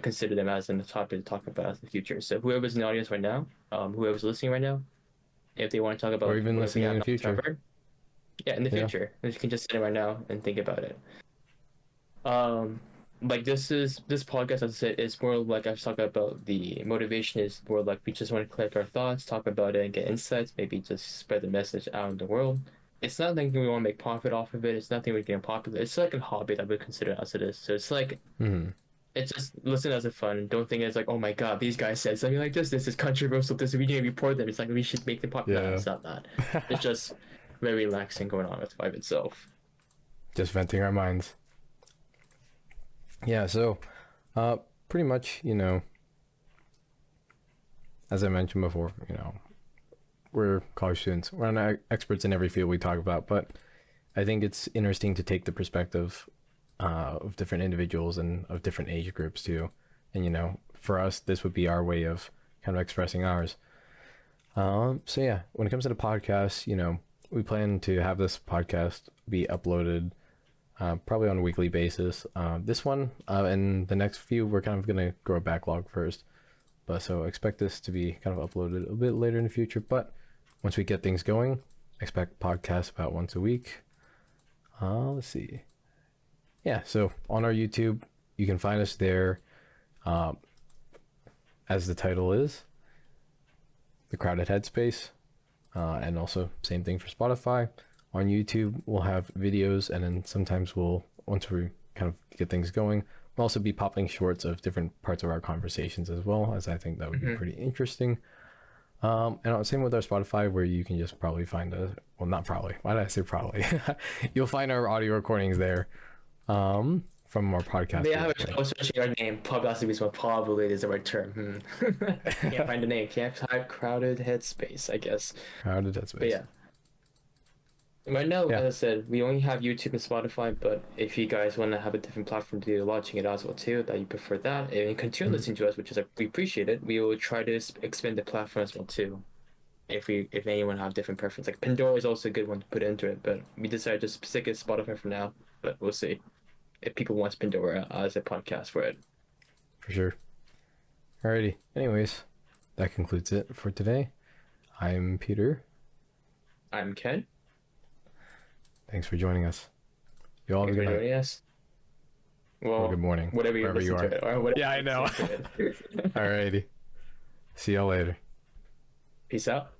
Speaker 2: consider them as a topic to talk about in the future. So whoever's in the audience right now, whoever's listening right now, if they want to talk about
Speaker 1: or even listening in the future,
Speaker 2: in the future, you can just sit it right now and think about it. Like this podcast, as I said, is more like I've talked about. The motivation is more like we just want to collect our thoughts, talk about it, and get insights. Maybe just spread the message out in the world. It's not anything we want to make profit off of it. It's nothing we're getting popular. It's like a hobby that we consider as it is. So it's like it's just listen as a fun. Don't think it's like, oh my god, these guys said something like this. This is controversial. This we need to report them. It's like we should make them popular. No, it's not that. It's just very relaxing going on with Vibe itself.
Speaker 1: Just venting our minds. Yeah, so pretty much, as I mentioned before, we're college students. We're not experts in every field we talk about, but I think it's interesting to take the perspective of different individuals and of different age groups too. And, for us, this would be our way of kind of expressing ours. So yeah, when it comes to the podcast, we plan to have this podcast be uploaded probably on a weekly basis. This one and the next few, we're kind of going to grow a backlog first. But so expect this to be kind of uploaded a bit later in the future. But once we get things going, expect podcasts about once a week. Let's see. Yeah, so on our YouTube, you can find us there. As the title is, The Crowded Headspace. And also same thing for Spotify. On YouTube, we'll have videos, and then sometimes once we kind of get things going, we'll also be popping shorts of different parts of our conversations as well, as I think that would be pretty interesting. And same with our Spotify, where you can just probably find not probably, why did I say probably? You'll find our audio recordings there from our podcast.
Speaker 2: Yeah, I was searching our name. Probably is the right term. Can't find the name. Can't type Crowded Headspace, I guess.
Speaker 1: Crowded Headspace.
Speaker 2: But yeah. Right now, as I said, we only have YouTube and Spotify, but if you guys want to have a different platform to do watching it as well too, that you prefer that, and you continue listening to us, which is we appreciate it, we will try to expand the platform as well too. If anyone have different preference, like Pandora is also a good one to put into it, but we decided to stick with Spotify for now. But we'll see if people want Pandora as a podcast for it.
Speaker 1: For sure. Alrighty. Anyways, that concludes it for today. I'm Peter.
Speaker 2: I'm Ken.
Speaker 1: Thanks for joining us. You all have a good night.
Speaker 2: Yes. Well,
Speaker 1: good morning.
Speaker 2: Whatever you listen to it. Or whatever
Speaker 1: yeah, I know. Alrighty. See y'all later.
Speaker 2: Peace out.